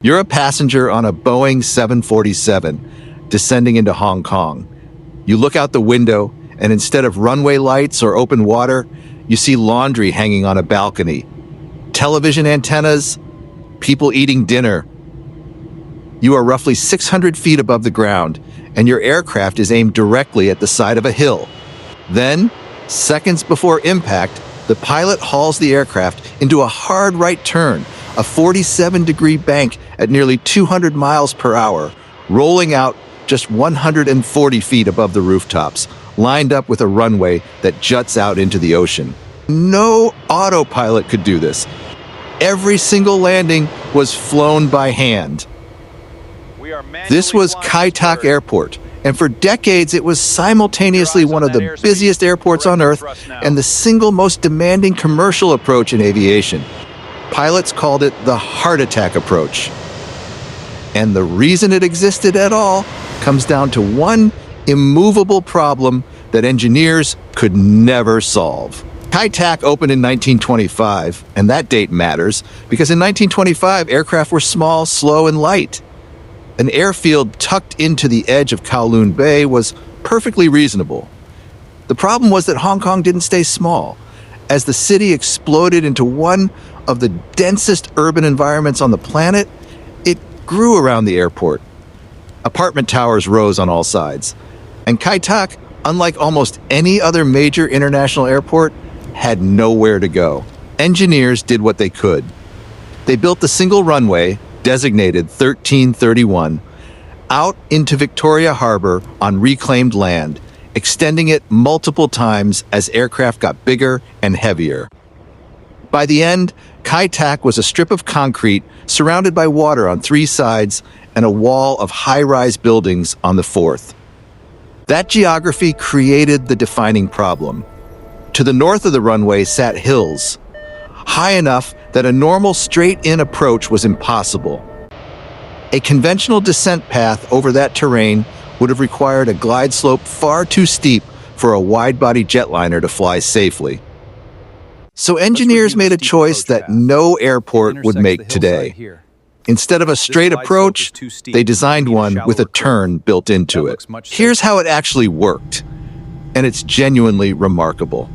You're a passenger on a Boeing 747 descending into Hong Kong. You look out the window, and instead of runway lights or open water, you see laundry hanging on a balcony, television antennas, people eating dinner. You are roughly 600 feet above the ground, and your aircraft is aimed directly at the side of a hill. Then, seconds before impact, the pilot hauls the aircraft into a hard right turn, a 47-degree bank at nearly 200 miles per hour, rolling out just 140 feet above the rooftops, lined up with a runway that juts out into the ocean. No autopilot could do this. Every single landing was flown by hand. This was Kai Tak Airport, and for decades it was simultaneously one of the busiest airports on Earth and the single most demanding commercial approach in aviation. Pilots called it the heart attack approach. And the reason it existed at all comes down to one immovable problem that engineers could never solve. Kai Tak opened in 1925, and that date matters because in 1925 aircraft were small, slow, and light. An airfield tucked into the edge of Kowloon Bay was perfectly reasonable. The problem was that Hong Kong didn't stay small. As the city exploded into one of the densest urban environments on the planet, it grew around the airport. Apartment towers rose on all sides. And Kai Tak, unlike almost any other major international airport, had nowhere to go. Engineers did what they could. They built the single runway, designated 1331, out into Victoria Harbor on reclaimed land, extending it multiple times as aircraft got bigger and heavier. By the end, Kai Tak was a strip of concrete surrounded by water on 3 sides and a wall of high-rise buildings on the 4th. That geography created the defining problem. To the north of the runway sat hills, high enough that a normal straight-in approach was impossible. A conventional descent path over that terrain would have required a glide slope far too steep for a wide-body jetliner to fly safely. So engineers made a choice that no airport would make today. Instead of a straight approach, they designed one with a turn built into it. Here's how it actually worked, and it's genuinely remarkable.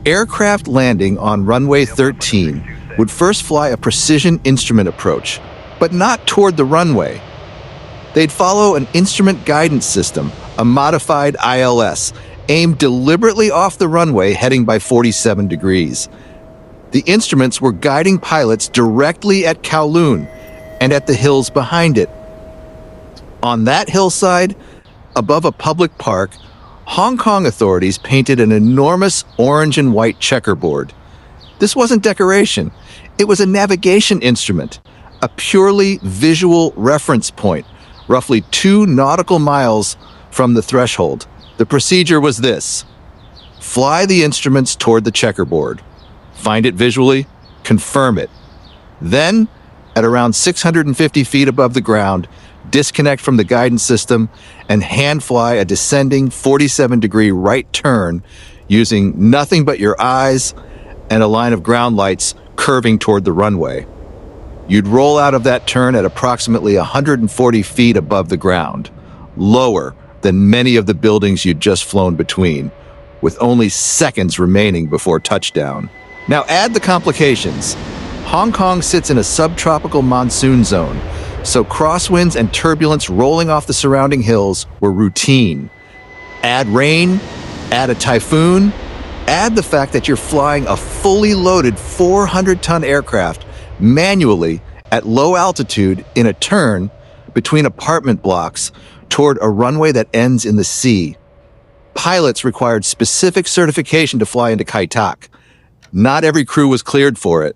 Aircraft landing on runway 13 would first fly a precision instrument approach, but not toward the runway. They'd follow an instrument guidance system, a modified ILS, aimed deliberately off the runway heading by 47 degrees. The instruments were guiding pilots directly at Kowloon and at the hills behind it. On that hillside, above a public park, Hong Kong authorities painted an enormous orange and white checkerboard. This wasn't decoration. It was a navigation instrument, a purely visual reference point, roughly 2 nautical miles from the threshold. The procedure was this: fly the instruments toward the checkerboard, find it visually, confirm it. Then, at around 650 feet above the ground, disconnect from the guidance system and hand fly a descending 47-degree right turn using nothing but your eyes and a line of ground lights curving toward the runway. You'd roll out of that turn at approximately 140 feet above the ground, lower than many of the buildings you'd just flown between, with only seconds remaining before touchdown. Now add the complications. Hong Kong sits in a subtropical monsoon zone, so crosswinds and turbulence rolling off the surrounding hills were routine. Add rain, add a typhoon, add the fact that you're flying a fully loaded 400-ton aircraft manually at low altitude in a turn between apartment blocks toward a runway that ends in the sea. Pilots required specific certification to fly into Kai Tak. Not every crew was cleared for it.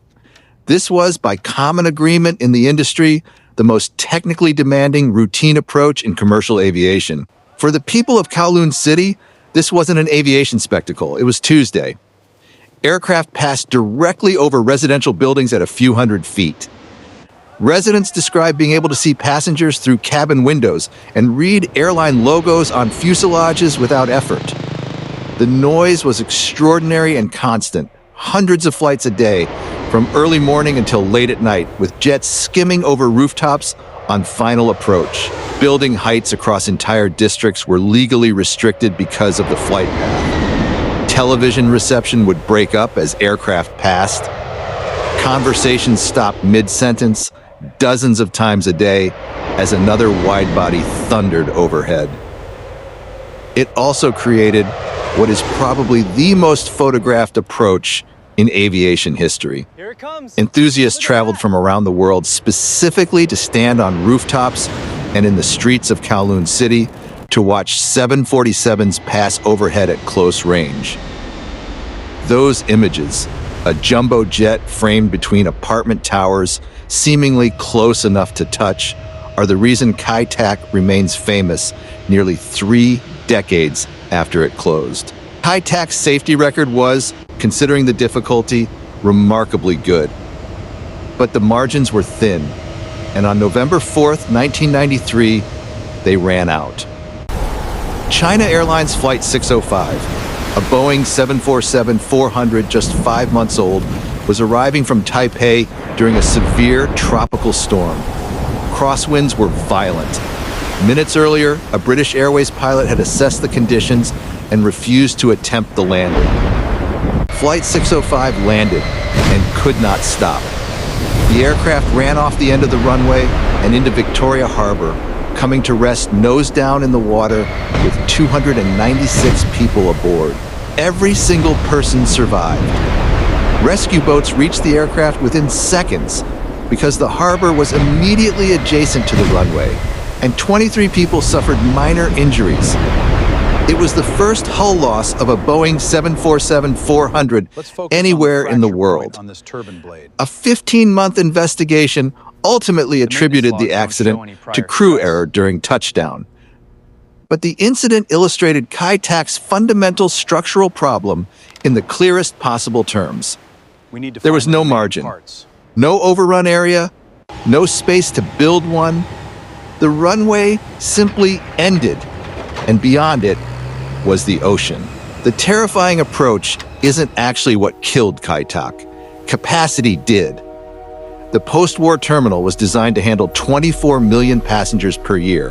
This was, by common agreement in the industry, the most technically demanding routine approach in commercial aviation. For the people of Kowloon City, this wasn't an aviation spectacle. It was Tuesday. Aircraft passed directly over residential buildings at a few hundred feet. Residents described being able to see passengers through cabin windows and read airline logos on fuselages without effort. The noise was extraordinary and constant, hundreds of flights a day, from early morning until late at night, with jets skimming over rooftops on final approach. Building heights across entire districts were legally restricted because of the flight path. Television reception would break up as aircraft passed. Conversations stopped mid-sentence dozens of times a day as another wide-body thundered overhead. It also created what is probably the most photographed approach in aviation history. Here it comes. Enthusiasts traveled from around the world specifically to stand on rooftops and in the streets of Kowloon City to watch 747s pass overhead at close range. Those images, a jumbo jet framed between apartment towers, seemingly close enough to touch, are the reason Kai Tak remains famous nearly 3 decades after it closed. Kai Tak's safety record was, considering the difficulty, remarkably good. But the margins were thin, and on November 4th, 1993, they ran out. China Airlines Flight 605, a Boeing 747-400 just 5 months old, was arriving from Taipei during a severe tropical storm. Crosswinds were violent. Minutes earlier, a British Airways pilot had assessed the conditions and refused to attempt the landing. Flight 605 landed and could not stop. The aircraft ran off the end of the runway and into Victoria Harbor, coming to rest nose down in the water with 296 people aboard. Every single person survived. Rescue boats reached the aircraft within seconds because the harbor was immediately adjacent to the runway, and 23 people suffered minor injuries. It was the first hull loss of a Boeing 747-400 anywhere in the world. On this turbine blade. A 15-month investigation ultimately attributed the accident to crew error during touchdown. But the incident illustrated Kai Tak's fundamental structural problem in the clearest possible terms. There was no margin, no overrun area, no space to build one. The runway simply ended, and beyond it was the ocean. The terrifying approach isn't actually what killed Kai Tak. Capacity did. The post-war terminal was designed to handle 24 million passengers per year.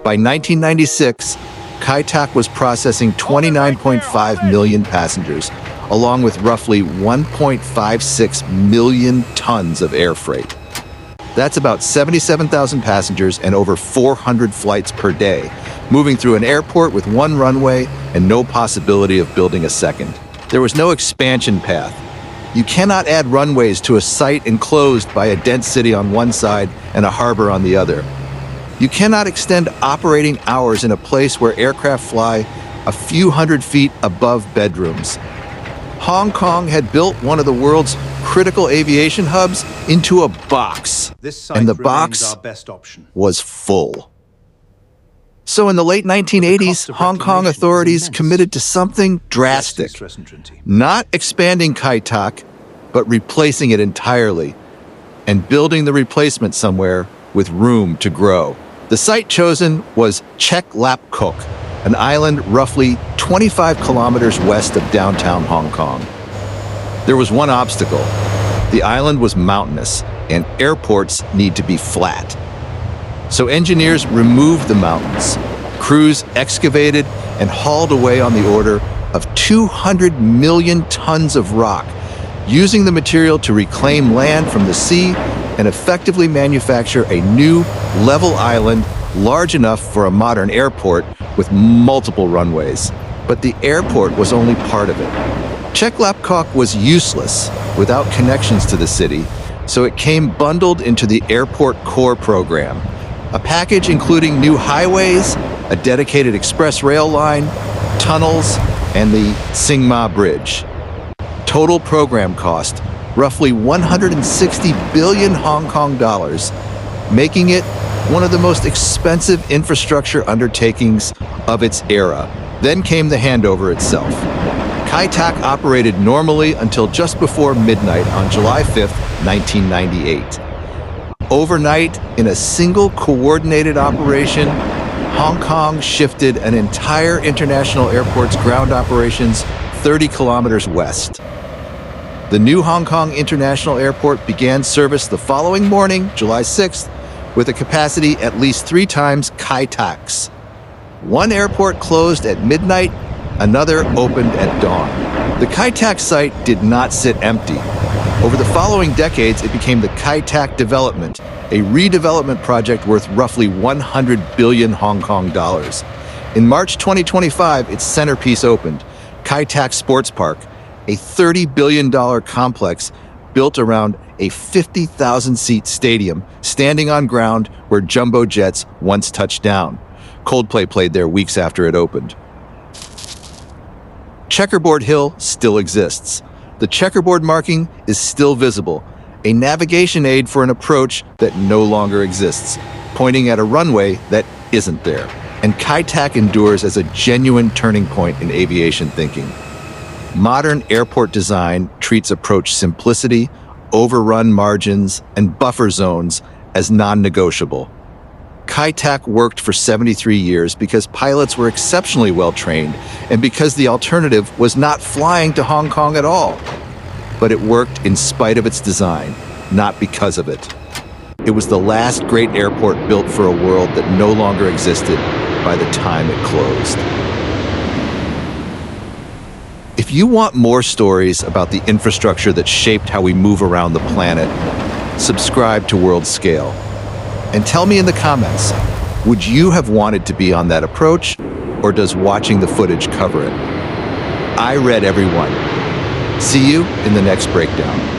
By 1996, Kai Tak was processing 29.5 million passengers, along with roughly 1.56 million tons of air freight. That's about 77,000 passengers and over 400 flights per day, moving through an airport with one runway and no possibility of building a second. There was no expansion path. You cannot add runways to a site enclosed by a dense city on one side and a harbor on the other. You cannot extend operating hours in a place where aircraft fly a few hundred feet above bedrooms. Hong Kong had built one of the world's critical aviation hubs into a box, and the box was full. So in the late 1980s, Hong Kong authorities committed to something drastic. Not expanding Kai Tak, but replacing it entirely, and building the replacement somewhere with room to grow. The site chosen was Chek Lap Kok, an island roughly 25 kilometers west of downtown Hong Kong. There was one obstacle. The island was mountainous, and airports need to be flat. So engineers removed the mountains. Crews excavated and hauled away on the order of 200 million tons of rock, using the material to reclaim land from the sea and effectively manufacture a new, level island large enough for a modern airport with multiple runways. But the airport was only part of it. Chek Lap Kok was useless without connections to the city, so it came bundled into the Airport Core program, a package including new highways, a dedicated express rail line, tunnels, and the Tsingma Bridge. Total program cost, roughly 160 billion Hong Kong dollars, making it one of the most expensive infrastructure undertakings of its era. Then came the handover itself. Kai Tak operated normally until just before midnight on July 5th, 1998. Overnight, in a single coordinated operation, Hong Kong shifted an entire international airport's ground operations 30 kilometers west. The new Hong Kong International Airport began service the following morning, July 6th, with a capacity at least 3 times Kai Tak's. One airport closed at midnight, another opened at dawn. The Kai Tak site did not sit empty. Over the following decades, it became the Kai Tak Development, a redevelopment project worth roughly 100 billion Hong Kong dollars. In March 2025, its centerpiece opened, Kai Tak Sports Park, a $30 billion complex built around a 50,000-seat stadium standing on ground where jumbo jets once touched down. Coldplay played there weeks after it opened. Checkerboard Hill still exists. The checkerboard marking is still visible, a navigation aid for an approach that no longer exists, pointing at a runway that isn't there. And Kai Tak endures as a genuine turning point in aviation thinking. Modern airport design treats approach simplicity, overrun margins, and buffer zones as non-negotiable. Kai Tak worked for 73 years because pilots were exceptionally well trained and because the alternative was not flying to Hong Kong at all. But it worked in spite of its design, not because of it. It was the last great airport built for a world that no longer existed by the time it closed. If you want more stories about the infrastructure that shaped how we move around the planet, subscribe to World Scale. And tell me in the comments, would you have wanted to be on that approach, or does watching the footage cover it? I read every one. See you in the next breakdown.